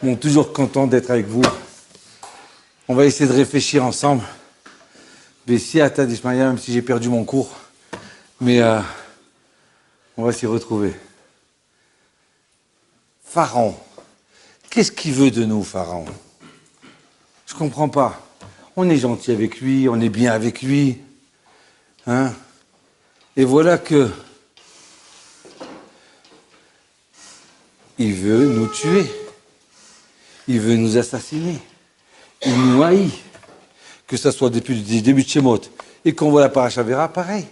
Bon, toujours content d'être avec vous. On va essayer de réfléchir ensemble. Bessie, Ata d'Ishmaïa, même si j'ai perdu mon cours. Mais on va s'y retrouver. Pharaon. Qu'est-ce qu'il veut de nous, Pharaon? Je comprends pas. On est gentil avec lui, on est bien avec lui. Hein? Et voilà que il veut nous tuer. Il veut nous assassiner. Il nous haït. Que ce soit depuis le début de Shemot. Et qu'on voit la paracha Vera, pareil.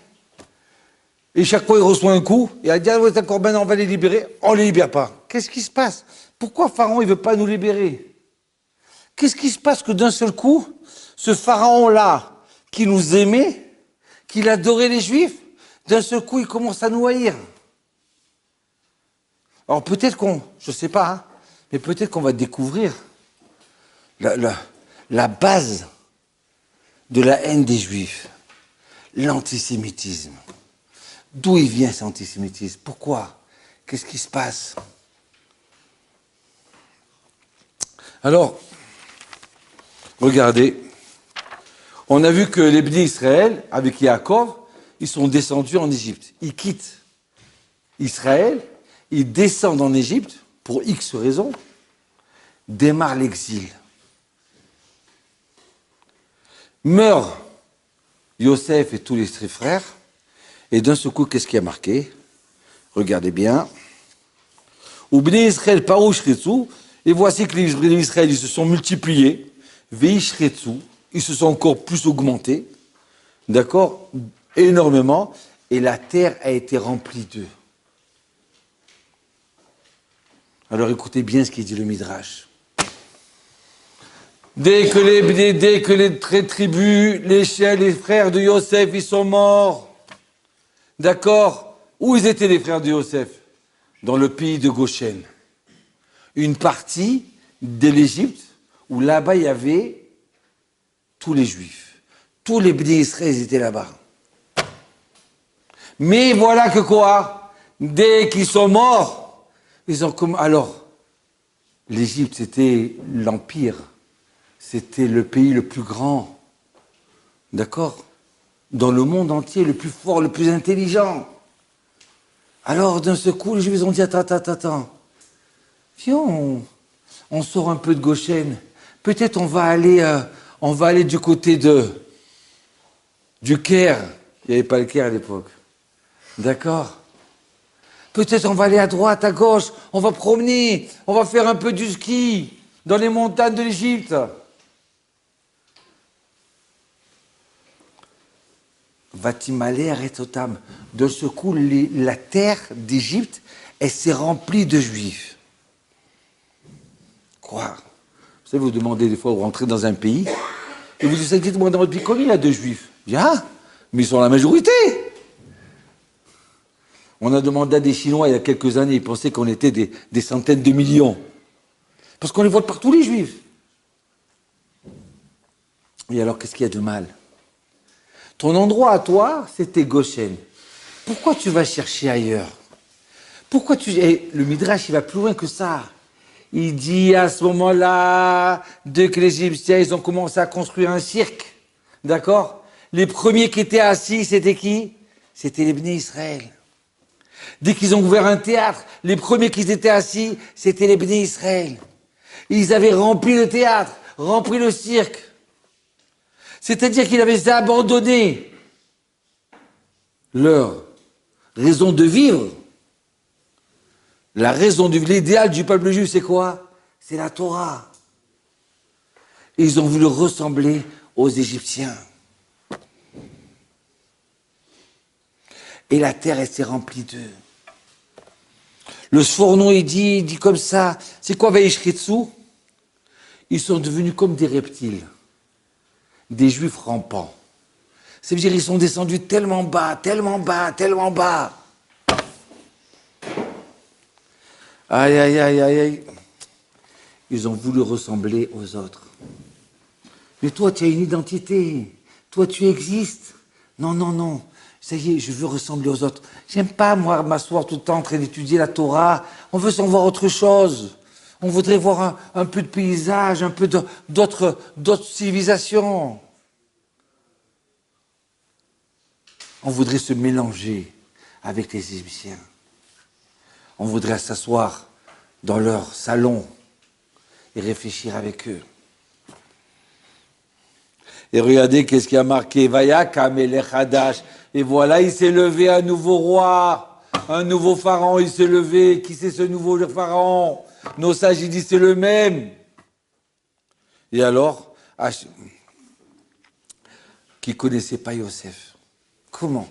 Et chaque fois, il reçoit un coup. Et il dit, ah, d'accord, maintenant, on va les libérer. On ne les libère pas. Qu'est-ce qui se passe? Pourquoi Pharaon, il ne veut pas nous libérer? Qu'est-ce qui se passe que d'un seul coup, ce Pharaon-là, qui nous aimait, qui adorait les Juifs, d'un seul coup, il commence à nous haïr? Alors peut-être qu'on, je ne sais pas, hein, mais peut-être qu'on va découvrir la base de la haine des Juifs, l'antisémitisme. D'où il vient cet antisémitisme? Pourquoi? Qu'est-ce qui se passe? Alors, regardez, on a vu que les Bnei Israël, avec Yaakov, ils sont descendus en Égypte. Ils quittent Israël, ils descendent en Égypte, pour X raisons, démarre l'exil. Meurent Yosef et tous les frères, et d'un seul coup, qu'est-ce qui a marqué? Regardez bien. Ou Bnei Israël parouch retsu, et voici que les Bnei Israël, ils se sont multipliés, veish retsu, ils se sont encore plus augmentés, d'accord, énormément, et la terre a été remplie d'eux. Alors écoutez bien ce qu'il dit le Midrash. Dès que les tribus, les frères de Yosef, ils sont morts, d'accord? Où ils étaient les frères de Yosef? Dans le pays de Goshen. Une partie de l'Égypte, où là-bas il y avait tous les Juifs. Tous les Bnei Israël étaient là-bas. Mais voilà que quoi? Dès qu'ils sont morts, ils ont comme... Alors, l'Égypte, c'était l'empire. C'était le pays le plus grand. D'accord? Dans le monde entier, le plus fort, le plus intelligent. Alors, d'un seul coup, les Juifs ont dit, attends. Viens, on sort un peu de Goshen. Peut-être on va aller du côté du Caire. Il n'y avait pas le Caire à l'époque. D'accord? Peut-être on va aller à droite, à gauche. On va promener. On va faire un peu du ski dans les montagnes de l'Égypte. Vatimale aretotam. De ce coup, la terre d'Égypte, elle s'est remplie de Juifs. Quoi? Vous savez, vous demandez des fois, vous rentrez dans un pays, et vous dites, dites-moi dans votre pays, combien il y a de Juifs? Je dis, ah, mais ils sont la majorité. On a demandé à des Chinois il y a quelques années, ils pensaient qu'on était des centaines de millions. Parce qu'on les voit partout, les Juifs. Et alors, qu'est-ce qu'il y a de mal? Ton endroit à toi, c'était Goshen. Pourquoi tu vas chercher ailleurs? Pourquoi Et le Midrash, il va plus loin que ça. Il dit à ce moment-là, dès que les Égyptiens, ils ont commencé à construire un cirque. D'accord? Les premiers qui étaient assis, c'était qui? C'était les Bnei Israël. Dès qu'ils ont ouvert un théâtre, les premiers qui étaient assis, c'était les Bnei Israël. Ils avaient rempli le théâtre, rempli le cirque. C'est-à-dire qu'ils avaient abandonné leur raison de vivre. La raison de vivre, l'idéal du peuple juif, c'est quoi? C'est la Torah. Et ils ont voulu ressembler aux Égyptiens. Et la terre, elle s'est remplie d'eux. Le Sforno, il dit comme ça, c'est quoi Veishritsu? Ils sont devenus comme des reptiles, des Juifs rampants. Ça veut dire qu'ils sont descendus tellement bas. Aïe. Ils ont voulu ressembler aux autres. Mais toi, tu as une identité. Toi, tu existes. Non. Ça y est, je veux ressembler aux autres. J'aime pas, moi, m'asseoir tout le temps en train d'étudier la Torah. On veut s'en voir autre chose. On voudrait voir un peu de paysage, un peu d'autres civilisations. On voudrait se mélanger avec les Égyptiens. On voudrait s'asseoir dans leur salon et réfléchir avec eux. Et regardez qu'est-ce qui a marqué. Vayaka melech hadash. Et voilà, il s'est levé un nouveau roi, un nouveau pharaon, il s'est levé. Qui c'est ce nouveau pharaon? Nos sages, ils disent c'est le même. Et alors, qui connaissait pas Yosef? Comment?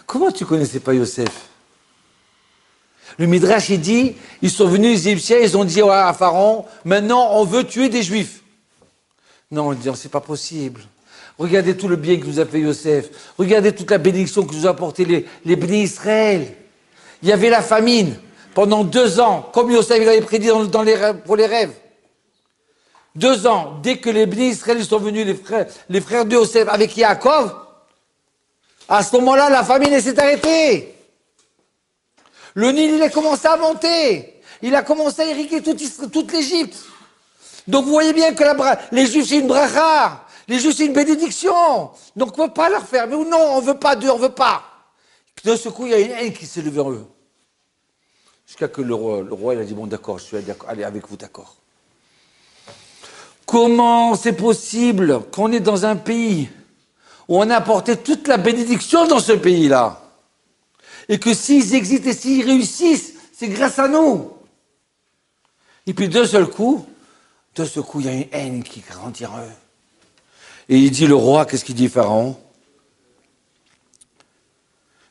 Comment tu connaissais pas Yosef? Le Midrash, il dit, ils sont venus les Égyptiens, ils ont dit à Pharaon, maintenant on veut tuer des Juifs. Non, on dit, c'est pas possible. Regardez tout le bien que nous a fait Yosef. Regardez toute la bénédiction que nous a apporté les bénis Israël. Il y avait la famine pendant 2 ans, comme Yosef il avait prédit pour les rêves. 2 ans, dès que les bénis Israël sont venus, les frères de Yosef avec Yaakov, à ce moment-là, la famine s'est arrêtée. Le Nil, il a commencé à monter. Il a commencé à irriguer toute l'Égypte. Donc vous voyez bien que les Juifs, c'est une bracha. Les Juifs, c'est une bénédiction. Donc on ne peut pas leur faire. Mais non, on ne veut pas d'eux, on ne veut pas. De ce coup, il y a une haine qui s'est levée en eux. Jusqu'à que le roi, il a dit, bon d'accord, je suis allez avec vous, d'accord. Comment c'est possible qu'on est dans un pays où on a apporté toute la bénédiction dans ce pays-là? Et que s'ils existent et s'ils réussissent, c'est grâce à nous. Et puis d'un seul coup, il y a une haine qui grandit en eux. Et il dit, le roi, qu'est-ce qu'il dit, Pharaon?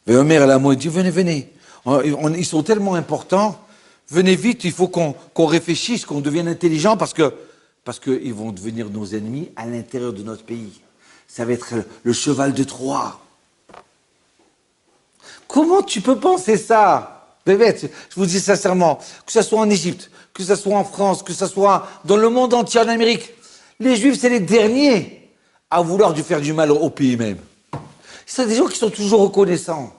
Mais Omer à la mot, il dit, venez. Ils sont tellement importants, venez vite, il faut qu'on réfléchisse, qu'on devienne intelligent, parce qu'ils vont devenir nos ennemis à l'intérieur de notre pays. Ça va être le cheval de Troie. Comment tu peux penser ça? Bébé, je vous dis sincèrement, que ce soit en Égypte, que ce soit en France, que ce soit dans le monde entier, en Amérique, les Juifs, c'est les derniers à vouloir faire du mal au pays même. C'est des gens qui sont toujours reconnaissants.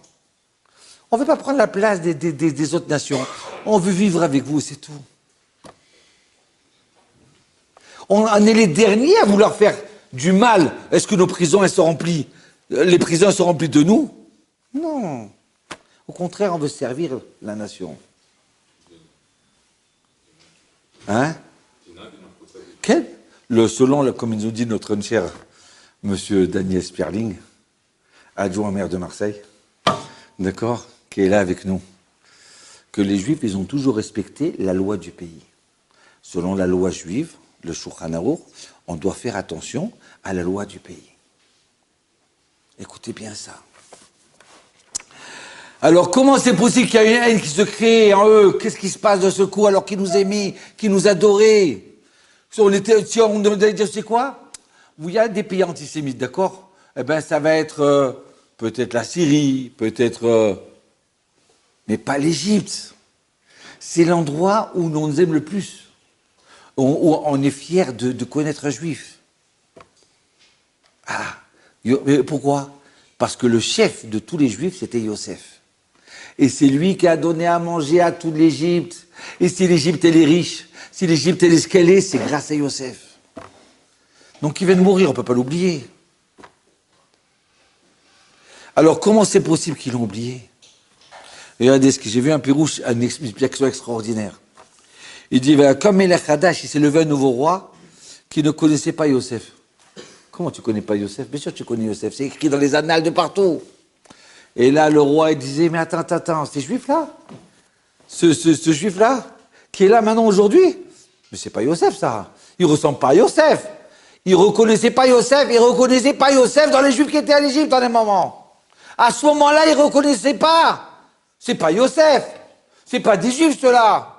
On ne veut pas prendre la place des autres nations. On veut vivre avec vous, c'est tout. On est les derniers à vouloir faire du mal. Est-ce que nos prisons, elles sont remplies? Les prisons, elles sont remplies de nous? Non. Au contraire, on veut servir la nation. Hein? Quel? Selon, comme il nous dit notre cher monsieur Daniel Sperling, adjoint maire de Marseille, d'accord, qui est là avec nous, que les Juifs, ils ont toujours respecté la loi du pays. Selon la loi juive, le Shulchan Aruch, on doit faire attention à la loi du pays. Écoutez bien ça. Alors, comment c'est possible qu'il y ait une haine qui se crée en eux? Qu'est-ce qui se passe de ce coup alors qu'ils nous aiment, qu'ils nous adoraient? Si on devait dire, c'est quoi? Il y a des pays antisémites, d'accord? Eh bien, ça va être peut-être la Syrie, peut-être... mais pas l'Égypte. C'est l'endroit où on nous aime le plus. Où on est fier de connaître un juif. Ah, pourquoi? Parce que le chef de tous les juifs, c'était Yosef. Et c'est lui qui a donné à manger à toute l'Égypte. Et si l'Égypte, elle est riche, si l'Égypte, elle est ce qu'elle est, c'est grâce à Yosef. Donc il vient de mourir, on ne peut pas l'oublier. Alors comment c'est possible qu'ils l'ont oublié? Regardez ce que j'ai vu un Pirouche, une explication extraordinaire. Il dit, comme Melech Hadash, il s'est levé un nouveau roi qui ne connaissait pas Yosef. Comment tu ne connais pas Yosef? Bien sûr que tu connais Yosef, c'est écrit dans les annales de partout. Et là, le roi, il disait, mais attends, ces juifs-là, ce juif-là, qui est là maintenant aujourd'hui, mais c'est pas Yosef, ça. Il ressemble pas à Yosef. Il reconnaissait pas Yosef dans les juifs qui étaient à l'Égypte en un moment. À ce moment-là, il reconnaissait pas. C'est pas Yosef. C'est pas des juifs, ceux-là.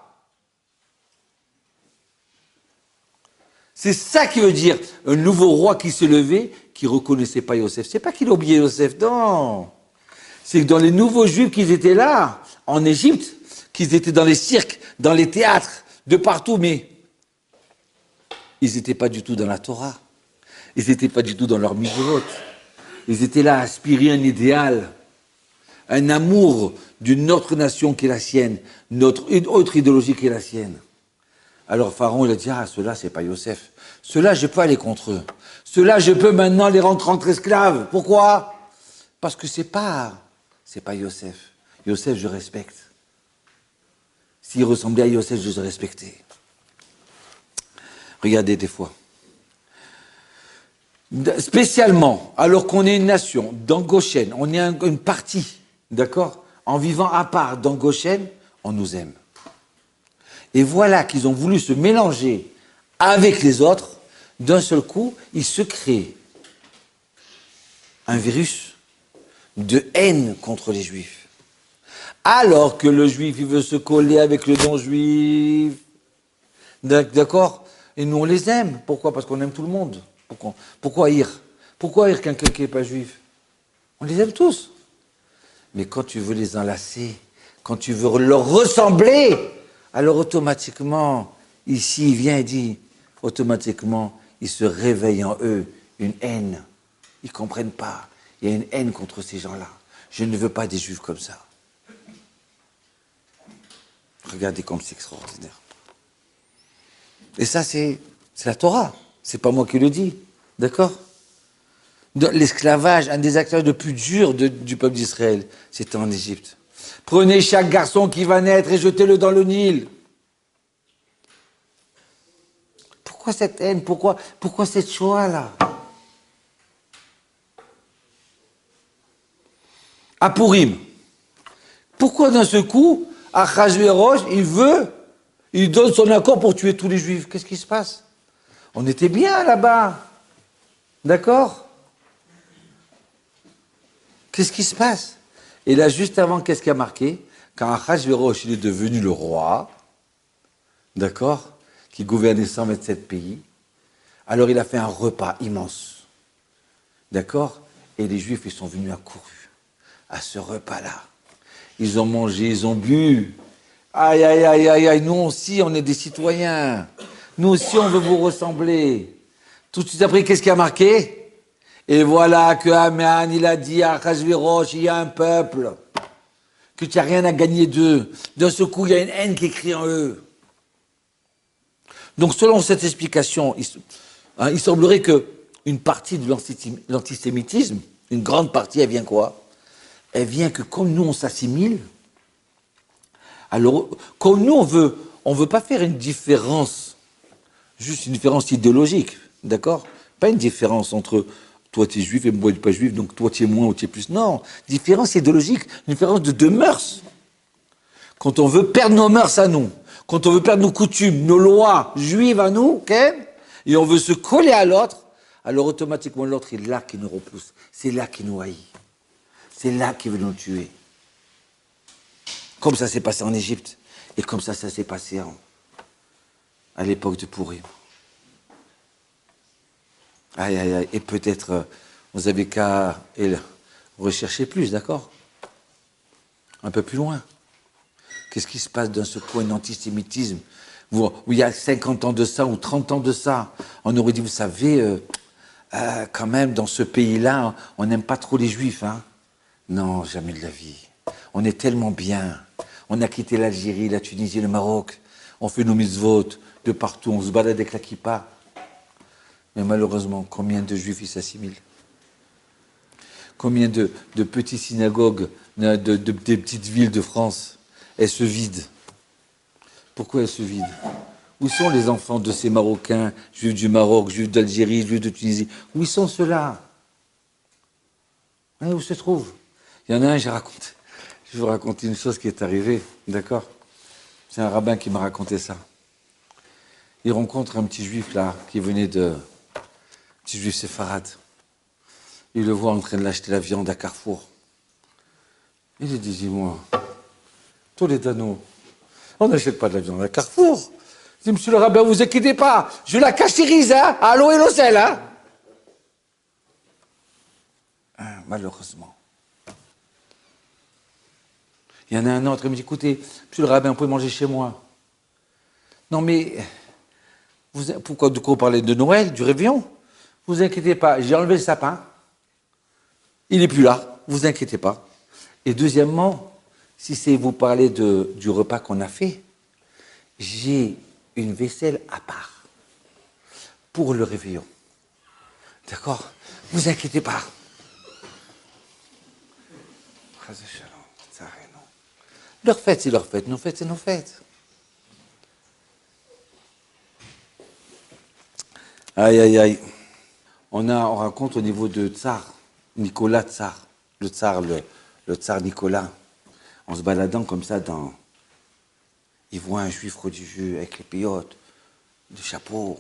C'est ça qui veut dire un nouveau roi qui s'est levé, qui reconnaissait pas Yosef. C'est pas qu'il a oublié Yosef, non. C'est que dans les nouveaux juifs qui étaient là, en Égypte, qu'ils étaient dans les cirques, dans les théâtres, de partout, mais ils n'étaient pas du tout dans la Torah. Ils n'étaient pas du tout dans leur mitzvot. Ils étaient là à aspirer un idéal, un amour d'une autre nation qui est la sienne, une autre idéologie qui est la sienne. Alors Pharaon, il a dit, ah, ceux-là, c'est pas Yosef. Ceux-là, je peux aller contre eux. Ceux-là, je peux maintenant les rendre entre esclaves. Pourquoi? Parce que c'est pas Yosef. Yosef, je respecte. S'il ressemblait à Yosef, je le respectais. Regardez des fois. Spécialement, alors qu'on est une nation, dans Goshen, on est une partie, d'accord? En vivant à part dans Goshen, on nous aime. Et voilà qu'ils ont voulu se mélanger avec les autres. D'un seul coup, il se crée un virus de haine contre les Juifs. Alors que le Juif, il veut se coller avec le non-Juif. D'accord? Et nous, on les aime. Pourquoi? Parce qu'on aime tout le monde. Pourquoi haïr? Pourquoi haïr quelqu'un qui n'est pas juif? On les aime tous. Mais quand tu veux les enlacer, quand tu veux leur ressembler, alors automatiquement, ici, il vient et dit, automatiquement, il se réveille en eux une haine. Ils ne comprennent pas. Il y a une haine contre ces gens-là. Je ne veux pas des juifs comme ça. Regardez comme c'est extraordinaire. Et ça, c'est la Torah. C'est pas moi qui le dis. D'accord? L'esclavage, un des acteurs les plus durs du peuple d'Israël, c'était en Égypte. Prenez chaque garçon qui va naître et jetez-le dans le Nil. Pourquoi cette haine? Pourquoi cette Shoah-là? À Pourim. Pourquoi d'un seul coup, Achashverosh, il donne son accord pour tuer tous les Juifs? Qu'est-ce qui se passe? On était bien là-bas. D'accord? Qu'est-ce qui se passe? Et là, juste avant, qu'est-ce qui a marqué? Quand Achashverosh, il est devenu le roi, d'accord, qui gouvernait 127 pays, alors il a fait un repas immense. D'accord? Et les Juifs, ils sont venus accourus à ce repas-là. Ils ont mangé, ils ont bu. Aïe, aïe, aïe, aïe, aïe, nous aussi, on est des citoyens. Nous aussi, on veut vous ressembler. Tout de suite après, qu'est-ce qui a marqué? Et voilà que Haman, il a dit à Achashverosh, il y a un peuple, que tu n'as rien à gagner d'eux. D'un seul coup, il y a une haine qui écrit en eux. Donc, selon cette explication, il semblerait qu'une partie de l'antisémitisme, une grande partie, elle vient quoi? Elle vient que comme nous, on s'assimile, alors, comme nous, on veut pas faire une différence, juste une différence idéologique, d'accord? Pas une différence entre toi tu es juif et moi je suis pas juif, donc toi tu es moins ou tu es plus. Non, différence idéologique, une différence de mœurs. Quand on veut perdre nos mœurs à nous, quand on veut perdre nos coutumes, nos lois juives à nous, okay, et on veut se coller à l'autre, alors automatiquement l'autre est là qui nous repousse, c'est là qui nous haït, c'est là qui veut nous tuer. Comme ça s'est passé en Égypte, et comme ça s'est passé à l'époque de Pourim. Aïe, aïe, aïe. Et peut-être, vous avez qu'à rechercher plus, d'accord? Un peu plus loin. Qu'est-ce qui se passe d'un seul coup, un antisémitisme où il y a 50 ans de ça ou 30 ans de ça, on aurait dit, vous savez, quand même, dans ce pays-là, on n'aime pas trop les juifs, hein? Non, jamais de la vie. On est tellement bien. On a quitté l'Algérie, la Tunisie, le Maroc. On fait nos mitzvot de partout, on se balade avec la kippa. Mais malheureusement, combien de juifs ils s'assimilent? Combien de petites synagogues, des petites villes de France, elles se vident? Pourquoi elles se vident? Où sont les enfants de ces Marocains, juifs du Maroc, juifs d'Algérie, juifs de Tunisie? Où sont ceux-là? Où se trouvent? Il y en a un, je vais vous raconter une chose qui est arrivée, d'accord? C'est un rabbin qui m'a raconté ça. Il rencontre un petit juif là, qui venait petit juif séfarade. Il le voit en train de l'acheter la viande à Carrefour. Il lui dit, dis-moi, tous les danos, on n'achète pas de la viande à Carrefour. Il dit, monsieur le rabbin, vous inquiétez pas, je la cachérise, hein, à l'eau et l'eau sel, hein. Malheureusement. Il y en a un autre, il me dit, écoutez, monsieur le rabbin, vous pouvez manger chez moi. Non mais, pourquoi de quoi vous parlez de Noël, du réveillon? Vous inquiétez pas, j'ai enlevé le sapin, il n'est plus là, vous inquiétez pas. Et deuxièmement, si c'est vous parler du repas qu'on a fait, j'ai une vaisselle à part pour le réveillon. D'accord? Vous inquiétez pas. Leur fête, c'est leur fête. Nos fêtes, c'est nos fêtes. Aïe, aïe, aïe. On raconte au niveau de Tsar, Nicolas Tsar. Le Tsar, le Tsar Nicolas. En se baladant comme ça il voit un juif religieux avec les péotes, le chapeau.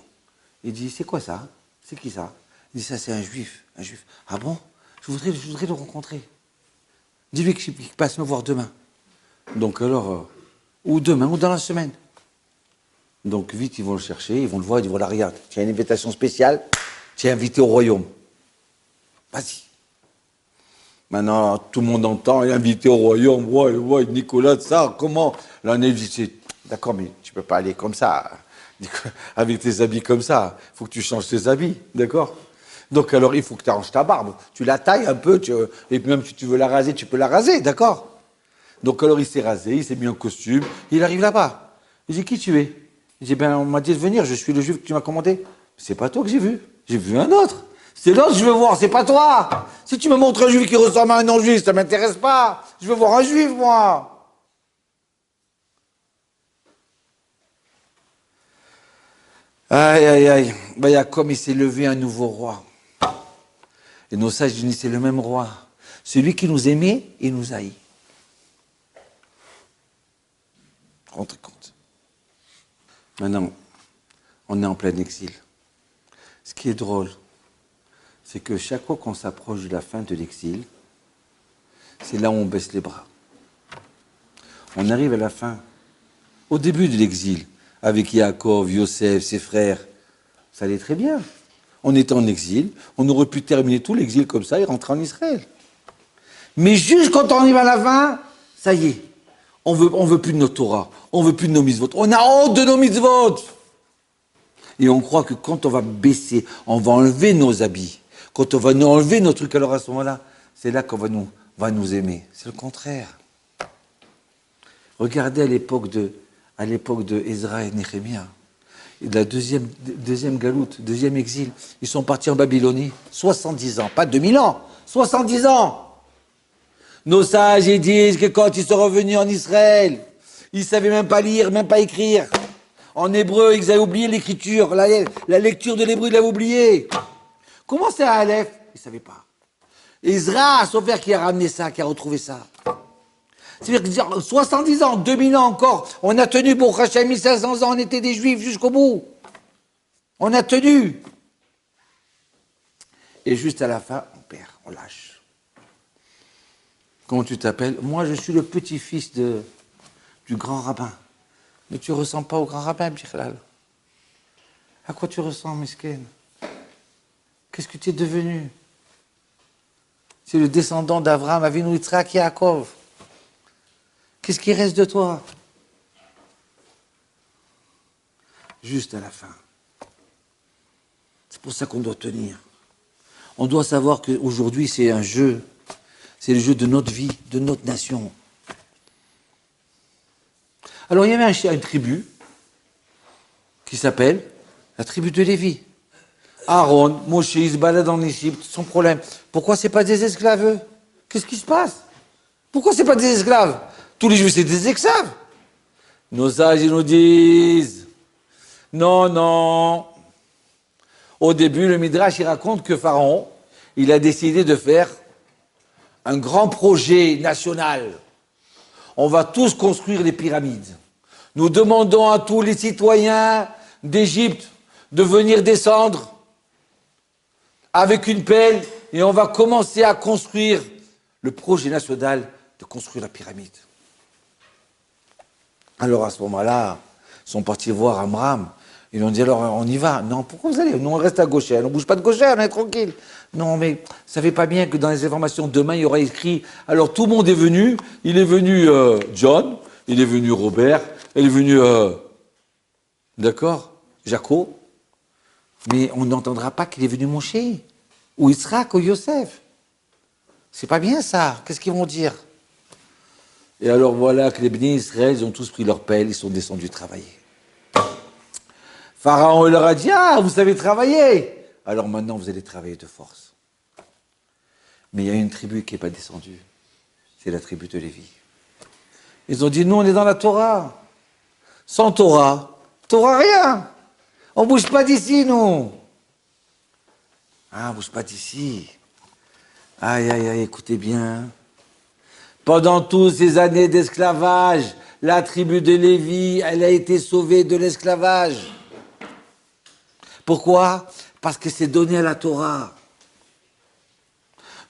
Il dit, c'est quoi ça? C'est qui ça? Il dit, ça c'est un juif. Un juif. Ah bon? Je voudrais le rencontrer. Dis-lui qu'il passe me voir demain. Donc alors, ou demain, ou dans la semaine. Donc vite, ils vont le chercher, ils vont le voir, ils disent, voilà, regarde, tu as une invitation spéciale, tu es invité au royaume. Vas-y. Maintenant, tout le monde entend, il est invité au royaume, ouais, Nicolas, ça, comment? Là, on est dit, d'accord, mais tu peux pas aller comme ça, avec tes habits comme ça, il faut que tu changes tes habits, d'accord? Donc alors, il faut que tu arranges ta barbe, tu la tailles un peu, et puis même si tu veux la raser, tu peux la raser, d'accord? Donc alors, il s'est rasé, il s'est mis en costume, il arrive là-bas. Il dit, qui tu es? Il dit, ben, on m'a dit de venir, je suis le juif que tu m'as commandé. C'est pas toi que j'ai vu un autre. C'est l'autre que je veux voir, c'est pas toi. Si tu me montres un juif qui ressemble à un non-juif, ça m'intéresse pas. Je veux voir un juif, moi. Aïe, aïe, aïe. Ben, Jacob, il s'est levé un nouveau roi. Et nos sages disent, c'est le même roi. Celui qui nous aimait, il nous haït. Rentrez compte. Maintenant, on est en plein exil. Ce qui est drôle, c'est que chaque fois qu'on s'approche de la fin de l'exil, c'est là où on baisse les bras. On arrive à la fin, au début de l'exil, avec Yaakov, Yosef, ses frères, ça allait très bien. On était en exil, on aurait pu terminer tout l'exil comme ça et rentrer en Israël. Mais juste quand on arrive à la fin, ça y est, on veut plus de notre Torah, on veut plus de nos mitzvot, on a honte de nos mitzvot. Et on croit que quand on va baisser, on va enlever nos habits, quand on va nous enlever nos trucs, alors à ce moment-là, c'est là qu'on va nous aimer. C'est le contraire. Regardez à l'époque de Ezra et Néhémia, la deuxième galoute, deuxième exil, ils sont partis en Babylonie, 70 ans, pas 2000 ans, 70 ans. Nos sages, ils disent que quand ils sont revenus en Israël, ils ne savaient même pas lire, même pas écrire. En hébreu, ils avaient oublié l'écriture, la lecture de l'hébreu, ils l'avaient oublié. Comment c'est à Aleph? Ils ne savaient pas. Ezra, son père qui a ramené ça, qui a retrouvé ça. C'est-à-dire que 70 ans, 2000 ans encore, on a tenu pour Hachem 1500 ans, on était des juifs jusqu'au bout. On a tenu. Et juste à la fin, on perd, on lâche. Comment tu t'appelles? Moi, je suis le petit-fils du grand rabbin. Mais tu ne ressembles pas au grand rabbin, Bichlal. À quoi tu ressembles, Mesken? Qu'est-ce que tu es devenu? C'est le descendant d'Abraham, Avinu, Yitzhak, Yaakov. Qu'est-ce qui reste de toi? Juste à la fin. C'est pour ça qu'on doit tenir. On doit savoir qu'aujourd'hui, c'est un jeu. C'est le jeu de notre vie, de notre nation. Alors, il y avait une tribu qui s'appelle la tribu de Lévi. Aaron, Moshe, ils se baladent en Égypte, sans problème. Pourquoi c'est pas des esclaves, eux? Qu'est-ce qui se passe? Pourquoi c'est pas des esclaves? Tous les juifs, c'est des esclaves. Nos sages, ils nous disent, non, non. Au début, le Midrash, il raconte que Pharaon, il a décidé de faire un grand projet national. On va tous construire les pyramides. Nous demandons à tous les citoyens d'Égypte de venir descendre avec une pelle et on va commencer à construire le projet national de construire la pyramide. Alors à ce moment-là, ils sont partis voir Amram. Ils lui ont dit alors on y va. Non, pourquoi vous allez? Nous on reste à Goshen, on ne bouge pas de Goshen, on est tranquille. Non mais vous savez pas bien que dans les informations demain il y aura écrit. Alors tout le monde est venu. Il est venu John, il est venu Robert, il est venu d'accord, Jaco. Mais on n'entendra pas qu'il est venu Moshe, ou Israël, ou Yosef. C'est pas bien ça. Qu'est-ce qu'ils vont dire? Et alors voilà que les bénis Israël, ils ont tous pris leur pelle, ils sont descendus travailler. Pharaon il leur a dit, ah, vous savez travailler. Alors maintenant, vous allez travailler de force. Mais il y a une tribu qui n'est pas descendue. C'est la tribu de Lévi. Ils ont dit, nous, on est dans la Torah. Sans Torah, Torah rien. On ne bouge pas d'ici, nous. Ah, on ne bouge pas d'ici. Aïe, aïe, aïe, écoutez bien. Pendant toutes ces années d'esclavage, la tribu de Lévi, elle a été sauvée de l'esclavage. Pourquoi? Parce que c'est donné à la Torah.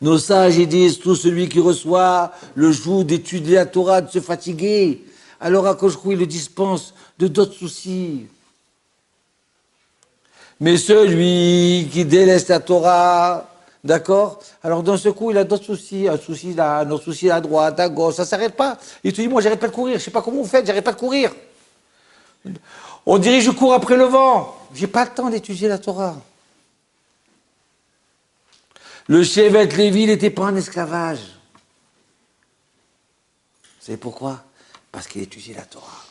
Nos sages, ils disent, tout celui qui reçoit le joug d'étudier la Torah, de se fatiguer, alors Akadosh Baruch Hu, il le dispense de d'autres soucis. Mais celui qui délaisse la Torah, d'accord? Alors d'un seul coup, il a d'autres soucis, un souci là, un autre souci à droite, à gauche, ça ne s'arrête pas. Il te dit, moi, j'arrête pas de courir, je ne sais pas comment vous faites, j'arrête pas de courir. On dirait, je cours après le vent. J'ai pas le temps d'étudier la Torah. Le Shevet Lévi n'était pas en esclavage. Vous savez pourquoi? Parce qu'il étudiait la Torah.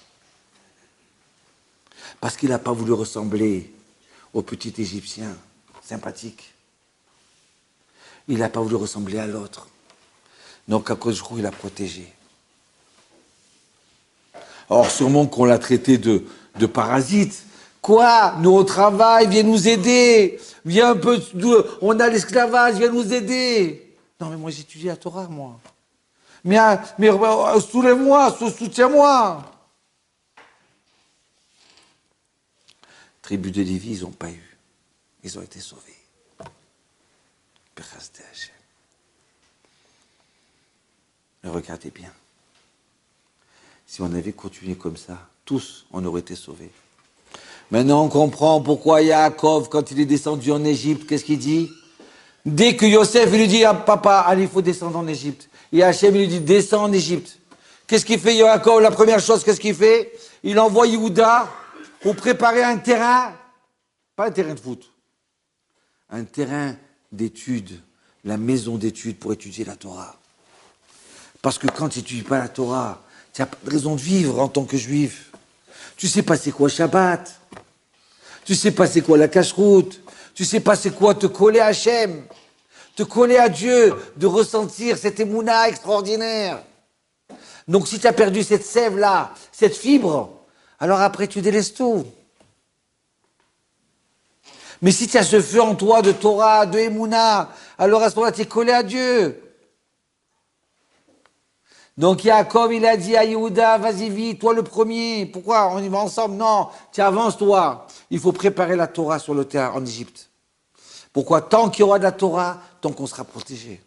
Parce qu'il n'a pas voulu ressembler au petit Égyptien sympathique. Il n'a pas voulu ressembler à l'autre. Donc à cause du il l'a protégé. Or sûrement qu'on l'a traité de parasite. Quoi? Nous au travail, viens nous aider. Viens un peu, on a l'esclavage, viens nous aider. Non mais moi j'étudie la Torah, moi. Mais soulève-moi, soutiens-moi. Tribu de Lévi, ils n'ont pas eu. Ils ont été sauvés. Mais regardez bien. Si on avait continué comme ça, tous, on aurait été sauvés. Maintenant, on comprend pourquoi Yaakov, quand il est descendu en Égypte, qu'est-ce qu'il dit? Dès que Yosef lui dit, ah, papa, allez, il faut descendre en Égypte. Et Hachem lui dit, descends en Égypte. Qu'est-ce qu'il fait Yaakov? La première chose, qu'est-ce qu'il fait? Il envoie Yehuda pour préparer un terrain, pas un terrain de foot, un terrain d'études, la maison d'études pour étudier la Torah. Parce que quand tu n'étudies pas la Torah, tu n'as pas de raison de vivre en tant que juif. Tu ne sais pas c'est quoi Shabbat. Tu ne sais pas c'est quoi la cache-route. Tu ne sais pas c'est quoi te coller à Hachem. Te coller à Dieu, de ressentir cette émouna extraordinaire. Donc si tu as perdu cette sève-là, cette fibre, alors après tu délaisses tout. Mais si tu as ce feu en toi de Torah, de émouna, alors à ce moment-là tu es collé à Dieu. Donc Yaakov, il a dit à Yehuda, vas-y vite, toi le premier. Pourquoi? On y va ensemble? Non, tu avances toi. Il faut préparer la Torah sur le terrain en Égypte. Pourquoi? Tant qu'il y aura de la Torah, tant qu'on sera protégé.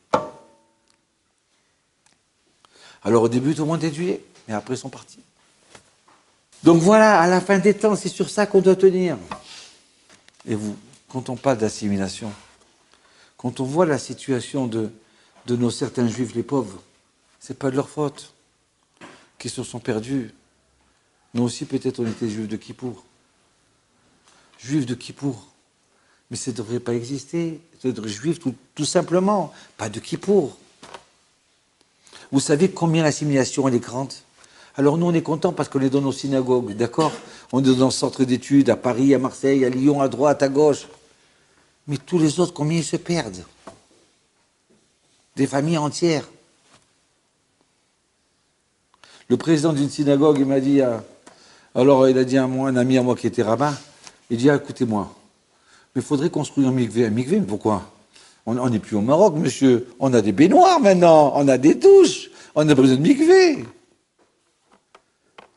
Alors au début, tout le monde est tué, mais après ils sont partis. Donc voilà, à la fin des temps, c'est sur ça qu'on doit tenir. Et vous, quand on parle d'assimilation, quand on voit la situation de nos certains juifs, les pauvres, c'est pas de leur faute qu'ils se sont perdus. Nous aussi, peut-être, on était juifs de Kippour. Juifs de Kippour. Mais ça ne devrait pas exister. Ça devrait être juif tout simplement, pas de Kippour. Vous savez combien l'assimilation elle est grande? Alors nous, on est contents parce qu'on est dans nos synagogues, d'accord? On est dans le centre d'études, à Paris, à Marseille, à Lyon, à droite, à gauche. Mais tous les autres, combien ils se perdent? Des familles entières. Le président d'une synagogue, il m'a dit, alors il a dit à moi, un ami à moi qui était rabbin, il dit, écoutez-moi, mais il faudrait construire un mikvé. Un mikvé, mais pourquoi? On n'est plus au Maroc, monsieur. On a des baignoires maintenant, on a des douches, on a besoin de mikvé.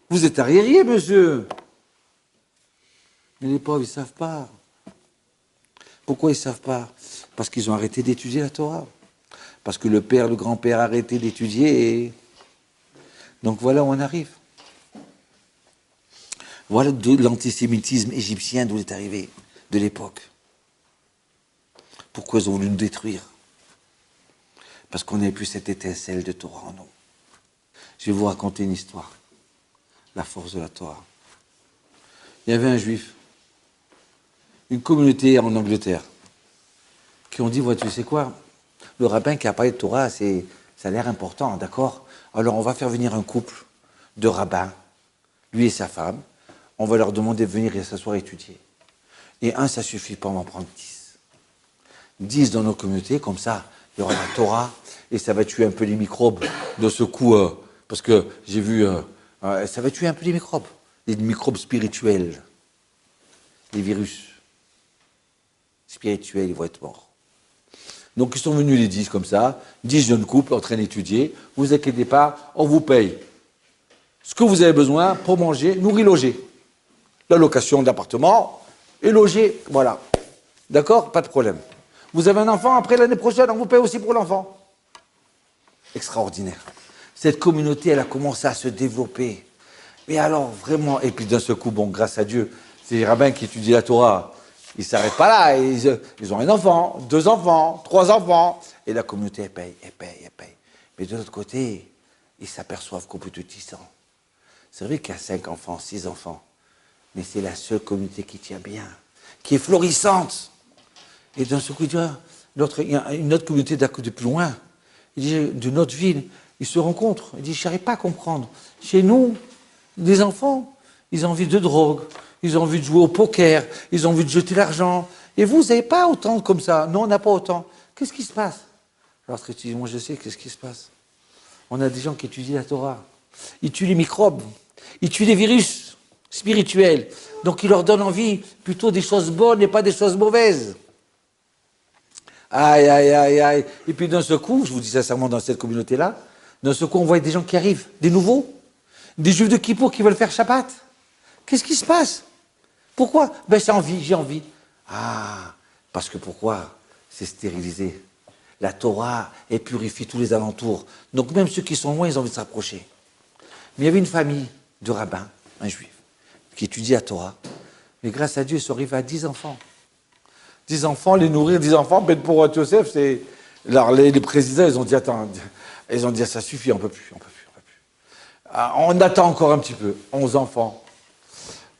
Vous êtes arriéré, monsieur. Mais les pauvres, ils ne savent pas. Pourquoi ils ne savent pas? Parce qu'ils ont arrêté d'étudier la Torah. Parce que le père, le grand-père a arrêté d'étudier et... Donc voilà où on arrive. Voilà de l'antisémitisme égyptien d'où il est arrivé, de l'époque. Pourquoi ils ont voulu nous détruire? Parce qu'on n'avait plus cette étincelle de Torah en nous. Je vais vous raconter une histoire. La force de la Torah. Il y avait un juif, une communauté en Angleterre, qui ont dit, tu sais quoi, le rabbin qui a parlé de Torah, ça a l'air important, d'accord? Alors on va faire venir un couple de rabbins, lui et sa femme, on va leur demander de venir et s'asseoir et étudier. Et un, ça suffit pas, on va en prendre 10. 10 dans nos communautés, comme ça, il y aura la Torah, et ça va tuer un peu les microbes de ce coup, parce que j'ai vu, ça va tuer un peu les microbes spirituels, les virus spirituels, ils vont être morts. Donc ils sont venus les 10 comme ça, 10 jeunes couples en train d'étudier, vous inquiétez pas, on vous paye ce que vous avez besoin pour manger, nourrir, loger. La location d'appartement et loger, voilà. D'accord? Pas de problème. Vous avez un enfant, après l'année prochaine, on vous paye aussi pour l'enfant. Extraordinaire. Cette communauté, elle a commencé à se développer. Mais alors, vraiment, et puis d'un seul coup, bon, grâce à Dieu, c'est les rabbins qui étudient la Torah. Ils ne s'arrêtent pas là, ils ont un enfant, 2 enfants, 3 enfants, et la communauté, elle paye, elle paye, elle paye. Mais de l'autre côté, ils s'aperçoivent qu'au bout de 10 ans, c'est vrai qu'il y a 5 enfants, 6 enfants, mais c'est la seule communauté qui tient bien, qui est florissante. Et d'un seul coup, il y a une autre communauté de plus loin, il dit, de notre ville, ils se rencontrent. Il dit, je n'arrive pas à comprendre. Chez nous, les enfants, ils ont envie de drogue, ils ont envie de jouer au poker, ils ont envie de jeter l'argent. Et vous n'avez pas autant comme ça. Non, on n'a pas autant. Qu'est-ce qui se passe? Alors, moi, je sais qu'est-ce qui se passe. On a des gens qui étudient la Torah. Ils tuent les microbes. Ils tuent les virus spirituels. Donc, ils leur donnent envie plutôt des choses bonnes et pas des choses mauvaises. Aïe, aïe, aïe, aïe. Et puis, d'un seul coup, je vous dis sincèrement, dans cette communauté-là, d'un seul coup, on voit des gens qui arrivent, des nouveaux, des juifs de Kippour qui veulent faire Shabbat. Qu'est-ce qui se passe? Pourquoi? Ben, j'ai envie. Ah, parce que pourquoi? C'est stérilisé. La Torah, elle purifie tous les alentours. Donc même ceux qui sont loin, ils ont envie de s'approcher. Mais il y avait une famille de rabbins, un juif, qui étudie la Torah. Mais grâce à Dieu, ils sont arrivés à 10 enfants. 10 enfants, les nourrir, 10 enfants, Ben pour Yosef, c'est... Alors les présidents, ils ont dit, attends, ça suffit, on peut plus. Ah, on attend encore un petit peu. 11 enfants.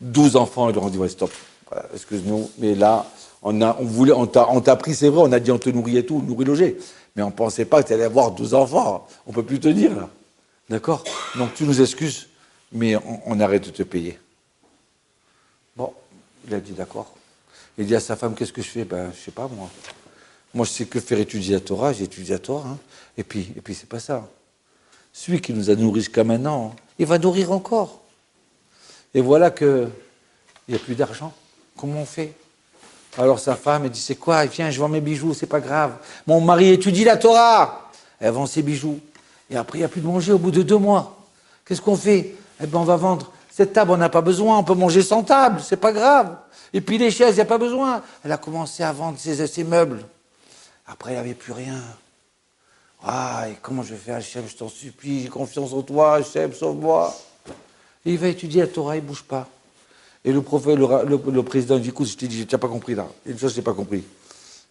12 enfants, ils leur ont dit, ouais, stop, voilà, excuse-nous, mais là, on t'a pris, c'est vrai, on a dit on te nourrit et tout, nourrit, loger, mais on ne pensait pas que tu allais avoir 12 enfants, on ne peut plus te dire, là. D'accord? Donc tu nous excuses, mais on arrête de te payer. Bon, il a dit d'accord. Il dit à sa femme, qu'est-ce que je fais? Ben, je sais pas, moi. Moi, je sais que faire étudier la Torah, j'ai étudié la Torah, hein. Et puis c'est pas ça. Celui qui nous a nourris jusqu'à maintenant, il va nourrir encore. Et voilà qu'il n'y a plus d'argent. Comment on fait? Alors sa femme, elle dit, c'est quoi? Viens, je vends mes bijoux, c'est pas grave. Mon mari étudie la Torah. Elle vend ses bijoux. Et après, il n'y a plus de manger au bout de 2 mois. Qu'est-ce qu'on fait? Eh bien, on va vendre cette table, on n'a pas besoin, on peut manger sans table, c'est pas grave. Et puis les chaises, il n'y a pas besoin. Elle a commencé à vendre ses meubles. Après, il n'y avait plus rien. Ah, et comment je vais faire, Hachem, je t'en supplie, j'ai confiance en toi, Hachem, sauve-moi. Et il va étudier la Torah, il ne bouge pas. Et le président dit, écoute, je t'ai dit, tu n'as pas compris là. Une chose, je n'ai pas compris.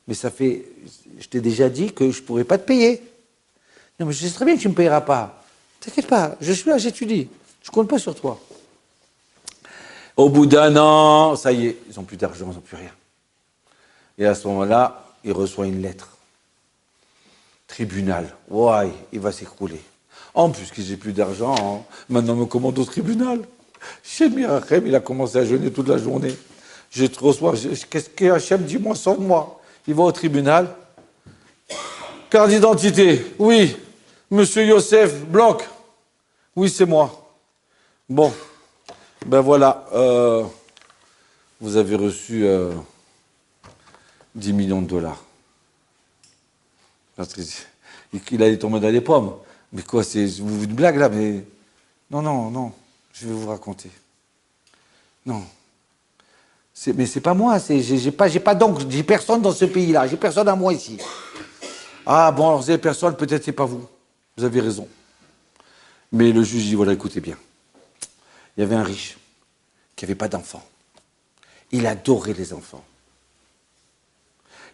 Mais ça fait, je t'ai déjà dit que je ne pourrais pas te payer. Non, mais je sais très bien que tu ne me payeras pas. T'inquiète pas, je suis là, j'étudie. Je ne compte pas sur toi. Au bout d'un an, ça y est, ils n'ont plus d'argent, ils n'ont plus rien. Et à ce moment-là, il reçoit une lettre. Tribunal. Ouais, il va s'écrouler. En plus que j'ai plus d'argent, hein, maintenant on me commande au tribunal. Chez Mirachem, il a commencé à jeûner toute la journée. Je te reçois, qu'est-ce que Hachem, dis-moi, sauve-moi. Il va au tribunal. Carte d'identité, oui. Monsieur Yosef, bloc. Oui, c'est moi. Bon, ben voilà, vous avez reçu 10 millions de dollars. Il allait tomber dans les pommes. Mais quoi, c'est une blague là, mais... Non, je vais vous raconter. Non. Mais c'est pas moi, j'ai pas donc, j'ai personne dans ce pays-là, j'ai personne à moi ici. Ah bon, alors vous avez personne, peut-être c'est pas vous. Vous avez raison. Mais le juge dit, voilà, écoutez bien. Il y avait un riche qui n'avait pas d'enfants. Il adorait les enfants.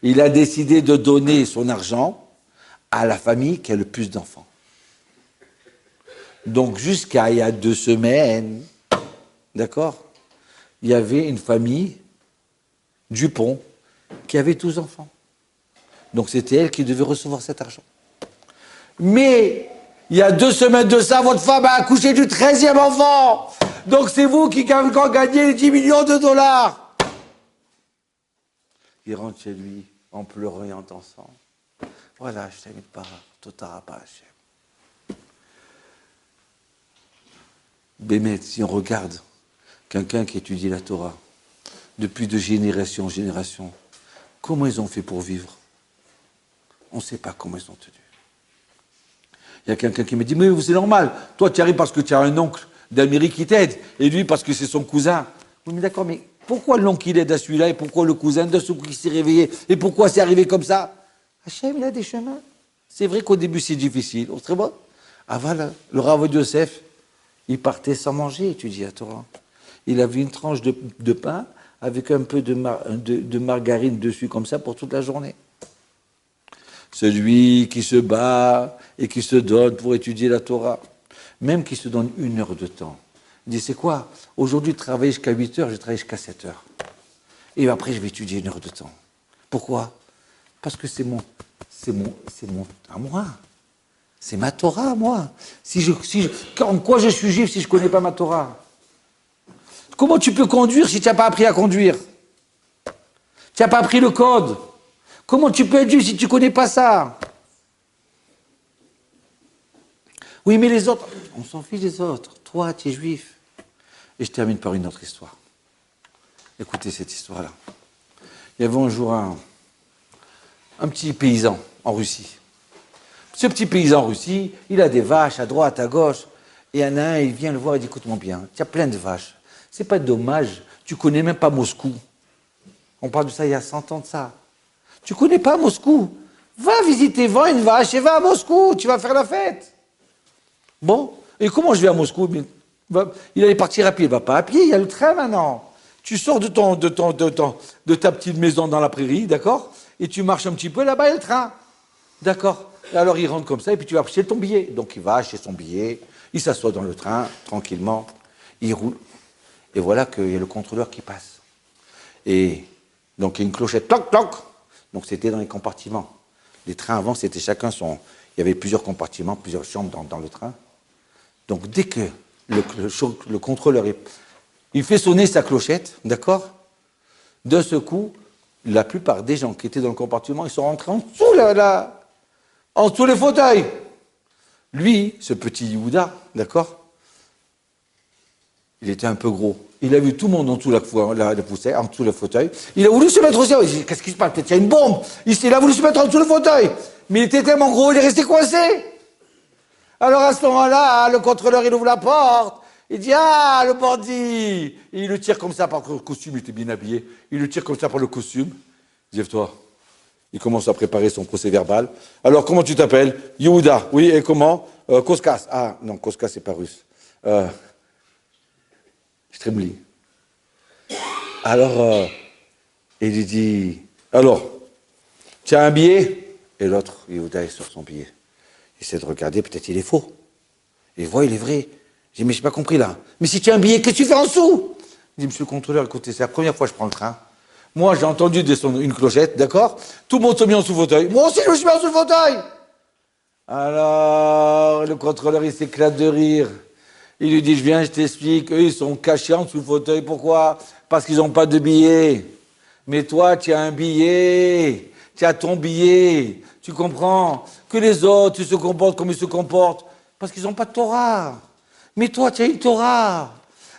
Il a décidé de donner son argent à la famille qui a le plus d'enfants. Donc jusqu'à il y a 2 semaines, d'accord, il y avait une famille, Dupont, qui avait 12 enfants. Donc c'était elle qui devait recevoir cet argent. Mais il y a 2 semaines de ça, votre femme a accouché du 13e enfant. Donc c'est vous qui gagnez les 10 millions de dollars. il rentre chez lui en pleurant et en dansant. Voilà, Hachem, il part, Totaraba, Hachem. Bémet, si on regarde quelqu'un qui étudie la Torah, depuis de génération en génération, comment ils ont fait pour vivre? On ne sait pas comment ils ont tenu. Il y a quelqu'un qui me dit, mais c'est normal, toi tu arrives parce que tu as un oncle d'Amérique qui t'aide, et lui parce que c'est son cousin. Oui, mais d'accord, mais pourquoi l'oncle il aide à celui-là, et pourquoi le cousin de celui qui s'est réveillé, et pourquoi c'est arrivé comme ça? Hachem, il a des chemins. C'est vrai qu'au début c'est difficile, on serait bon. Ah voilà, le Rav Yosef, il partait sans manger, étudier la Torah. Il avait une tranche de pain avec un peu de margarine dessus, comme ça, pour toute la journée. Celui qui se bat et qui se donne pour étudier la Torah, même qui se donne 1 heure de temps, il dit, c'est quoi? Aujourd'hui, je travaille jusqu'à 8 heures, je travaille jusqu'à 7 heures. Et après, je vais étudier 1 heure de temps. Pourquoi? Parce que c'est à moi. C'est ma Torah, à moi. En quoi je suis juif si je ne connais pas ma Torah? Comment tu peux conduire si tu n'as pas appris à conduire? Tu n'as pas appris le code. Comment tu peux être juif si tu ne connais pas ça? Oui, mais les autres, on s'en fiche des autres. Toi, tu es juif. Et je termine par une autre histoire. Écoutez cette histoire-là. Il y avait un jour un petit paysan en Russie. Ce petit paysan en Russie, il a des vaches à droite, à gauche. Et il y en a un, il vient le voir et dit, écoute-moi bien, tu as plein de vaches. C'est pas dommage, tu connais même pas Moscou. On parle de ça il y a 100 ans de ça. Tu connais pas Moscou. Va visiter, vends une vache et va à Moscou, tu vas faire la fête. Bon, et comment je vais à Moscou? Il allait partir à pied, il ne va pas à pied, il y a le train maintenant. Tu sors de ta petite maison dans la prairie, d'accord? Et tu marches un petit peu, là-bas il y a le train. D'accord? Alors il rentre comme ça, et puis tu vas acheter ton billet. Donc il va acheter son billet, il s'assoit dans le train, tranquillement, il roule. Et voilà qu'il y a le contrôleur qui passe. Et donc il y a une clochette, cloc, cloc. Donc c'était dans les compartiments. Les trains avant, c'était chacun son... Il y avait plusieurs compartiments, plusieurs chambres dans le train. Donc dès que le contrôleur, il fait sonner sa clochette, d'accord? De ce coup, la plupart des gens qui étaient dans le compartiment, ils sont rentrés en dessous, en dessous les fauteuils. Lui, ce petit Yehuda, d'accord? Il était un peu gros. Il a vu tout le monde en dessous la poussière, en dessous le fauteuil. Il a voulu se mettre aussi. Il dit, qu'est-ce qui se passe? Peut-être qu'il y a une bombe. Il a voulu se mettre en dessous le fauteuil. Mais il était tellement gros, il est resté coincé. Alors à ce moment-là, le contrôleur, il ouvre la porte. Il dit, ah, le bandit. Et il le tire comme ça par le costume, il était bien habillé. Il le tire comme ça par le costume. Lève-toi. Il commence à préparer son procès verbal. Alors, comment tu t'appelles? Yehuda. Oui, et comment? Koskas. Ah, non, Koskas, c'est pas russe. Stremli. Alors, il lui dit, alors, tu as un billet? Et l'autre, Yehuda, il sort son billet. Il essaie de regarder, peut-être il est faux. Il voit, il est vrai. Je dis, mais je n'ai pas compris là. Mais si tu as un billet, qu'est-ce que tu fais en dessous? Il dit, monsieur le contrôleur, écoutez, c'est la première fois que je prends le train. Moi, j'ai entendu une clochette, d'accord? Tout le monde se met en sous fauteuil. Moi aussi, je me suis mis en sous fauteuil. Alors, le contrôleur, il s'éclate de rire. Il lui dit, je viens, je t'explique. Eux, ils sont cachés en dessous le fauteuil. Pourquoi? Parce qu'ils n'ont pas de billet. Mais toi, tu as un billet. Tu as ton billet. Tu comprends? Que les autres, ils se comportent comme ils se comportent. Parce qu'ils n'ont pas de Torah. Mais toi, tu as une Torah.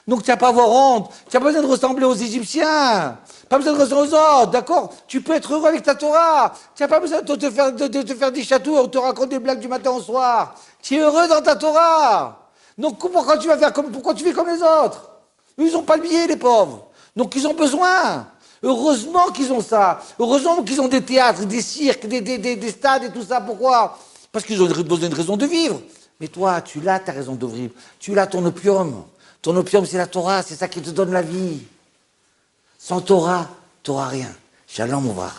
Donc, tu n'as pas à avoir honte. Tu n'as pas besoin de ressembler aux Égyptiens. Pas besoin de ressembler aux autres, d'accord? Tu peux être heureux avec ta Torah. Tu n'as pas besoin de te faire des châteaux, on te raconte des blagues du matin au soir. Tu es heureux dans ta Torah. Donc, pourquoi tu fais comme les autres? Eux, ils n'ont pas le billet, les pauvres. Donc, ils ont besoin. Heureusement qu'ils ont ça. Heureusement qu'ils ont des théâtres, des cirques, des stades et tout ça. Pourquoi? Parce qu'ils ont besoin de raison de vivre. Mais toi, tu l'as ta raison de vivre. Tu l'as ton opium. Ton opium, c'est la Torah, c'est ça qui te donne la vie. Sans Torah, t'auras rien. Shalom, Ouvracha.